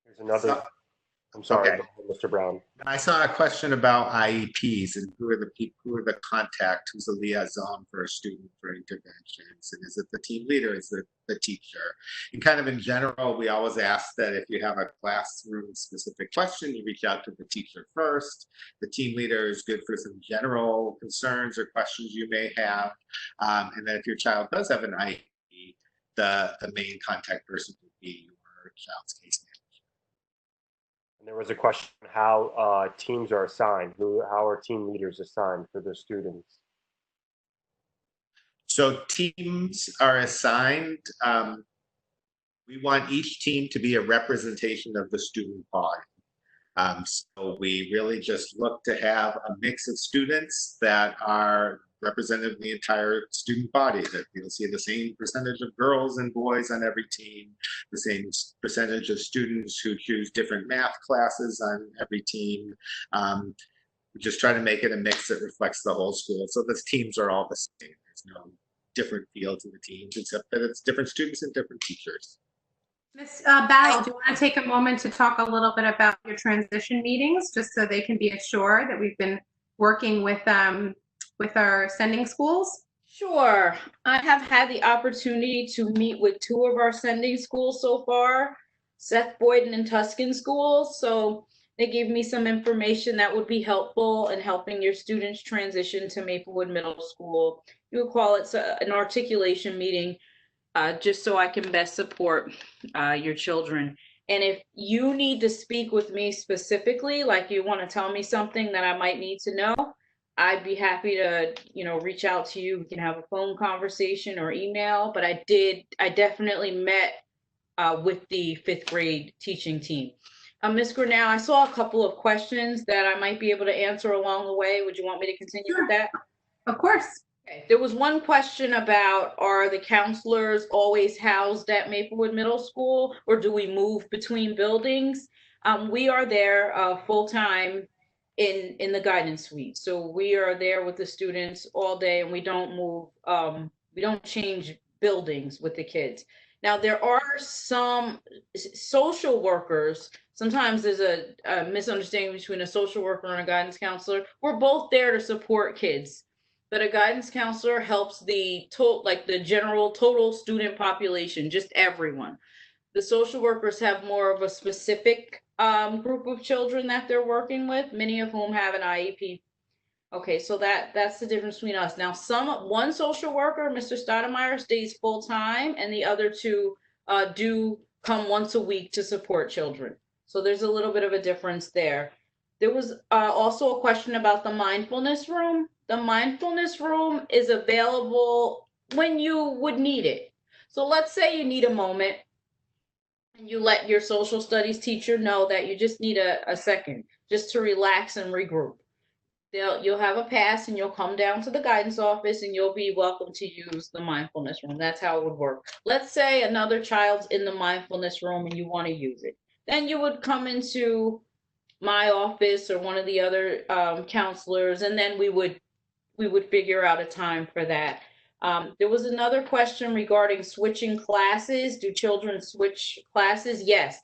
There's another. I'm sorry, okay. Mr. Brown. I saw a question about IEPs and who are the contact, who's the liaison for a student for interventions, and is it the team leader, is it the teacher? And kind of in general, we always ask that if you have a classroom specific question, you reach out to the teacher first. The team leader is good for some general concerns or questions you may have. And then if your child does have an IEP, the main contact person would be your child's case manager. There was a question how teams are assigned. How are team leaders assigned for their students? So teams are assigned. We want each team to be a representation of the student body. So we really just look to have a mix of students that are representative of the entire student body, that you'll see the same percentage of girls and boys on every team, the same percentage of students who choose different math classes on every team. We just try to make it a mix that reflects the whole school. So the teams are all the same. There's no different feel to the teams, except that it's different students and different teachers. Ms. Battle, do you want to take a moment to talk a little bit about your transition meetings, just so they can be assured that we've been working with our sending schools? Sure. I have had the opportunity to meet with 2 of our sending schools so far, Seth Boyden and Tuscan schools. So They gave me some information that would be helpful in helping your students transition to Maplewood Middle School. You would call it an articulation meeting, just so I can best support your children. And if you need to speak with me specifically, like you want to tell me something that I might need to know, I'd be happy to, reach out to you. We can have a phone conversation or email. But I definitely met with the 5th grade teaching team. Ms. Gronau, I saw a couple of questions that I might be able to answer along the way. Would you want me to continue with that? Of course. Okay. There was one question about, are the counselors always housed at Maplewood Middle School, or do we move between buildings? We are there full-time in the guidance suite. So we are there with the students all day, and we don't move, we don't change buildings with the kids. Now, there are some social workers. Sometimes there's a misunderstanding between a social worker and a guidance counselor. We're both there to support kids, but a guidance counselor helps the general total student population, just everyone. The social workers have more of a specific group of children that they're working with, many of whom have an IEP. Okay, so that's the difference between us. Now, one social worker, Mr. Stoudemire, stays full time, and the other two do come once a week to support children. So there's a little bit of a difference there. There was also a question about the mindfulness room. The mindfulness room is available when you would need it. So let's say you need a moment and you let your social studies teacher know that you just need a second just to relax and regroup. You'll have a pass and you'll come down to the guidance office and you'll be welcome to use the mindfulness room. That's how it would work. Let's say another child's in the mindfulness room and you want to use it. Then you would come into my office or one of the other counselors, and then we would figure out a time for that. There was another question regarding switching classes. Do children switch classes? Yes.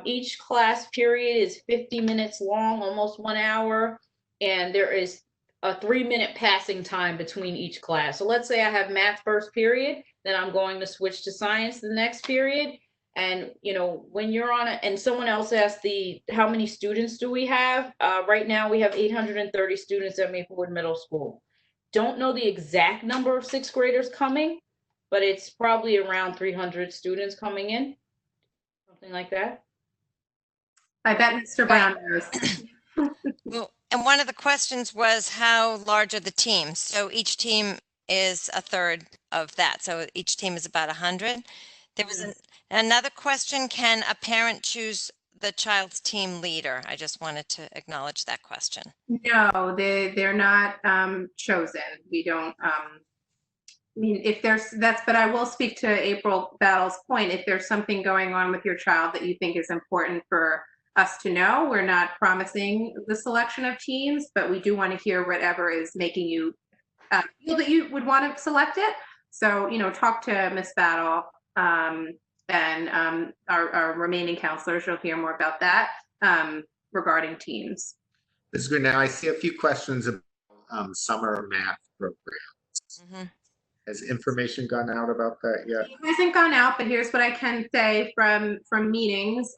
Each class period is 50 minutes long, almost 1 hour. And there is a 3-minute passing time between each class. So let's say I have math first period, then I'm going to switch to science the next period. And, when you're on it and someone else asked how many students do we have? Right now we have 830 students at Maplewood Middle School. Don't know the exact number of 6th graders coming, but it's probably around 300 students coming in, something like that. I bet Mr. Brown knows. Well, and one of the questions was, how large are the teams? So each team is a third of that. So each team is about 100. There was another question: can a parent choose the child's team leader? I just wanted to acknowledge that question. No, they're not chosen. We don't. But I will speak to April Battle's point. If there's something going on with your child that you think is important for us to know, we're not promising the selection of teams, but we do want to hear whatever is making you feel that you would want to select it. So, talk to Miss Battle and our remaining counselors. You'll hear more about that regarding teams. Ms. Gronau, I see a few questions about summer math programs. Mm-hmm. Has information gone out about that yet? It hasn't gone out, but here's what I can say from meetings.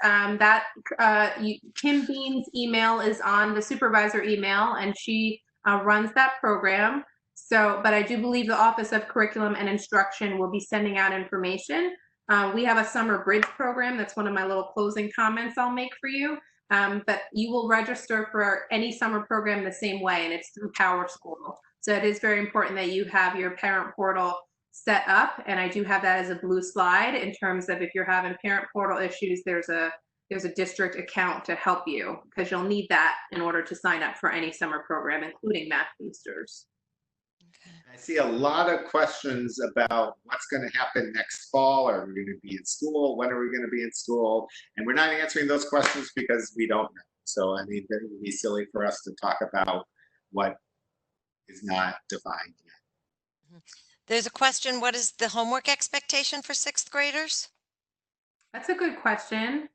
Kim Bean's email is on the supervisor email, and she runs that program. So, but I do believe the Office of Curriculum and Instruction will be sending out information. We have a summer bridge program. That's one of my little closing comments I'll make for you. But you will register for any summer program the same way, and it's through Power School. So it is very important that you have your parent portal set up, and I do have that as a blue slide in terms of if you're having parent portal issues, there's a district account to help you, because you'll need that in order to sign up for any summer program, including Math Boosters. I see a lot of questions about what's going to happen next fall. Are we going to be in school? When are we going to be in school? And we're not answering those questions because we don't know. So, I mean, it would be silly for us to talk about what is not defined yet. There's a question: what is the homework expectation for 6th graders? That's a good question.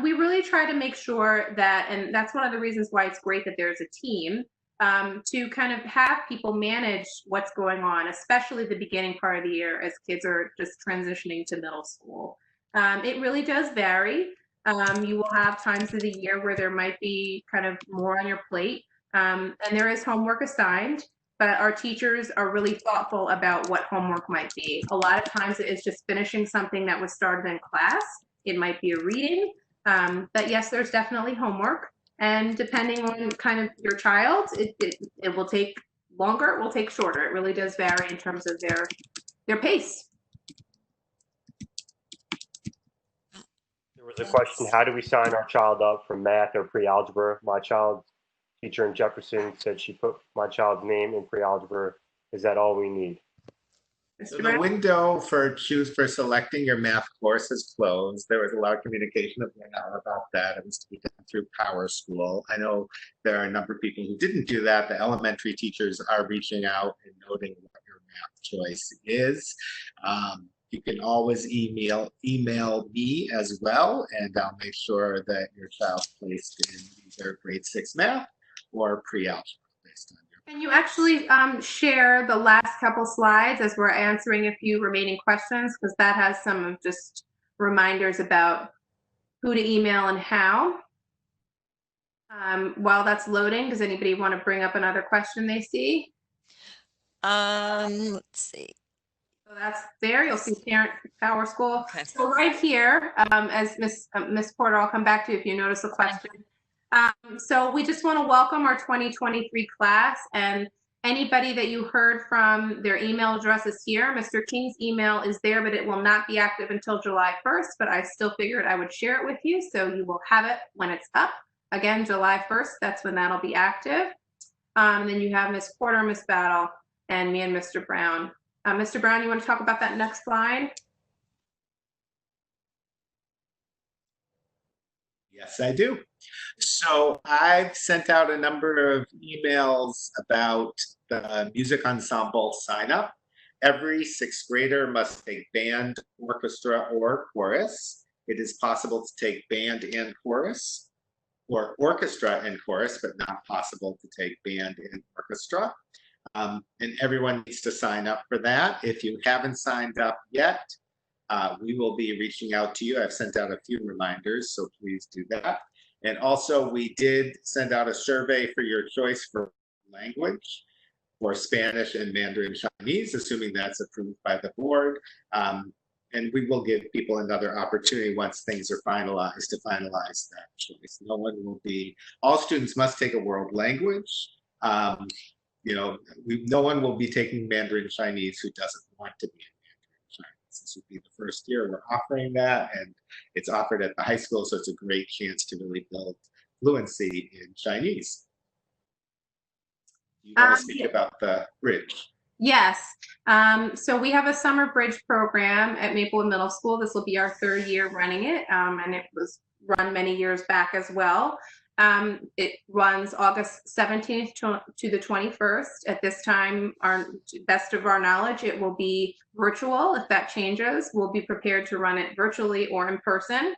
We really try to make sure that, and that's one of the reasons why it's great that there's a team, to kind of have people manage what's going on, especially the beginning part of the year as kids are just transitioning to middle school. It really does vary. You will have times of the year where there might be kind of more on your plate, and there is homework assigned, but our teachers are really thoughtful about what homework might be. A lot of times it is just finishing something that was started in class. It might be a reading, but yes, there's definitely homework. And depending on kind of your child, it will take longer, it will take shorter. It really does vary in terms of their pace. There was a question, how do we sign our child up for math or pre-algebra? My child's teacher in Jefferson said she put my child's name in pre-algebra. Is that all we need? So the window for selecting your math course is closed. There was a lot of communication about that. It was to be done through Power School. I know there are a number of people who didn't do that. The elementary teachers are reaching out and noting what your math choice is. You can always email me as well, and I'll make sure that your child's placed in either grade 6 math or pre-algebra based on. Can you actually share the last couple slides as we're answering a few remaining questions? Because that has some of just reminders about who to email and how. While that's loading, does anybody want to bring up another question they see? Let's see. So that's there. You'll see Parent Power School. Okay. So right here, as Miss Porter, I'll come back to you if you notice a question. So we just want to welcome our 2023 class, and anybody that you heard from, their email address is here. Mr. King's email is there, but it will not be active until July 1st, but I still figured I would share it with you, so you will have it when it's up. Again, July 1st, that's when that'll be active. Then you have Miss Porter, Miss Battle, and me and Mr. Brown. Mr. Brown, you want to talk about that next slide? Yes, I do. So I've sent out a number of emails about the music ensemble sign up. Every 6th grader must take band, orchestra, or chorus. It is possible to take band and chorus, or orchestra and chorus, but not possible to take band and orchestra. And everyone needs to sign up for that. If you haven't signed up yet, we will be reaching out to you. I've sent out a few reminders, so please do that. And also, we did send out a survey for your choice for language for Spanish and Mandarin Chinese, assuming that's approved by the board. And we will give people another opportunity once things are finalized to finalize that choice. No one will be, all students must take a world language. You know, no one will be taking Mandarin Chinese who doesn't want to be in Mandarin Chinese. This would be the first year we're offering that, and it's offered at the high school, so it's a great chance to really build fluency in Chinese. You want to speak about the bridge? Yes. So we have a summer bridge program at Maplewood Middle School. This will be our 3rd year running it, and it was run many years back as well. It runs August 17th to the 21st. At this time, to best of our knowledge, it will be virtual. If that changes, we'll be prepared to run it virtually or in person.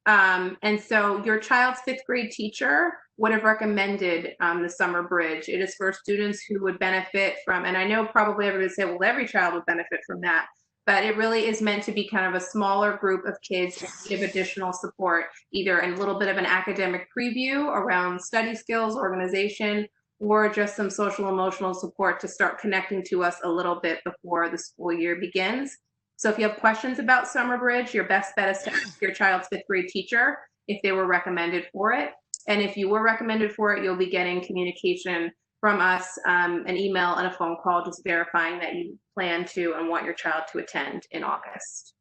And so your child's 5th grade teacher would have recommended the summer bridge. It is for students who would benefit from, and I know probably everybody would say, well, every child would benefit from that, but it really is meant to be kind of a smaller group of kids to give additional support, either in a little bit of an academic preview around study skills, organization, or just some social emotional support to start connecting to us a little bit before the school year begins. So if you have questions about Summer Bridge, your best bet is to ask your child's 5th grade teacher if they were recommended for it. And if you were recommended for it, you'll be getting communication from us, an email and a phone call, just verifying that you plan to and want your child to attend in August.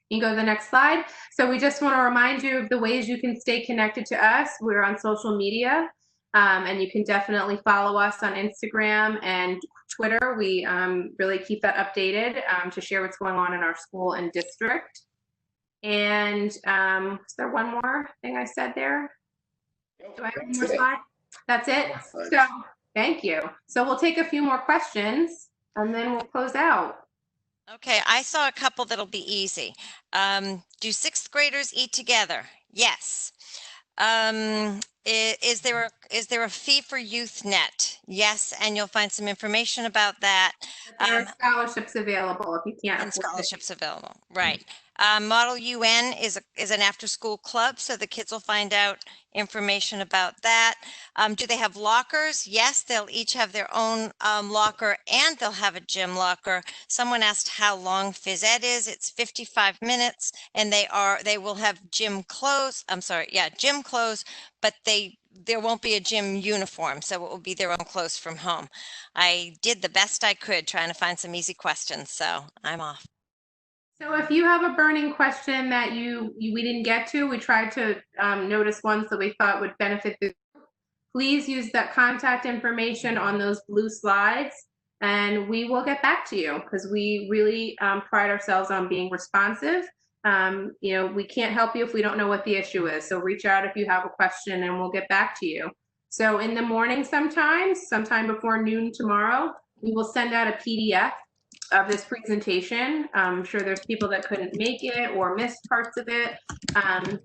You can go to the next slide. So we just want to remind you of the ways you can stay connected to us. We're on social media, and you can definitely follow us on Instagram and Twitter. We really keep that updated to share what's going on in our school and district. And is there one more thing I said there? Do I have one more slide? That's it. So thank you. So we'll take a few more questions and then we'll close out. Okay, I saw a couple that'll be easy. Do 6th graders eat together? Yes. Is there a fee for YouthNet? Yes, and you'll find some information about that. There are scholarships available if you can't. And scholarships available, right. Model UN is an after-school club, so the kids will find out information about that. Do they have lockers? Yes, they'll each have their own locker, and they'll have a gym locker. Someone asked how long phys ed is. It's 55 minutes, and they will have gym clothes. I'm sorry, yeah, gym clothes, but there won't be a gym uniform, so it will be their own clothes from home. I did the best I could trying to find some easy questions, so I'm off. So if you have a burning question that we didn't get to, we tried to notice ones that we thought would benefit the group. Please use that contact information on those blue slides, and we will get back to you because we really pride ourselves on being responsive. We can't help you if we don't know what the issue is. So reach out if you have a question and we'll get back to you. So in the morning sometime before noon tomorrow, we will send out a PDF of this presentation. I'm sure there's people that couldn't make it or missed parts of it.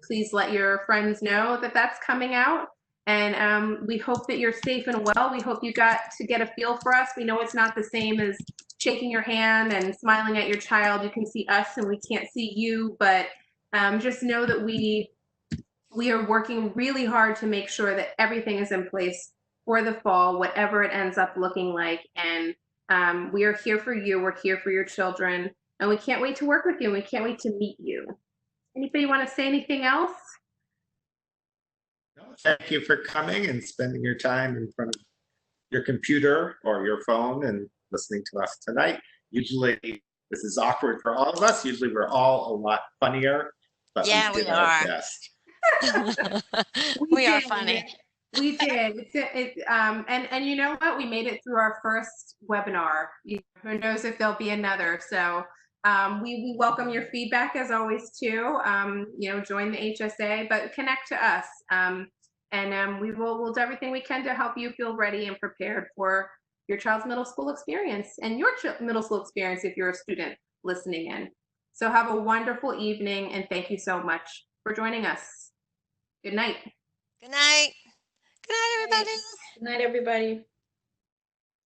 Please let your friends know that that's coming out. And we hope that you're safe and well. We hope you got to get a feel for us. We know it's not the same as shaking your hand and smiling at your child. You can see us and we can't see you, but just know that we are working really hard to make sure that everything is in place for the fall, whatever it ends up looking like. And we are here for you. We're here for your children. And we can't wait to work with you. And we can't wait to meet you. Anybody want to say anything else? No, thank you for coming and spending your time in front of your computer or your phone and listening to us tonight. Usually this is awkward for all of us. Usually we're all a lot funnier, but Yeah, we did we our are. best. We are funny. We did. And you know what? We made it through our first webinar. Who knows if there'll be another. So we welcome your feedback as always too. Join the HSA, but connect to us. We'll do everything we can to help you feel ready and prepared for your child's middle school experience and your middle school experience if you're a student listening in. So have a wonderful evening and thank you so much for joining us. Good night. Good night. Good night, everybody. Good night, everybody.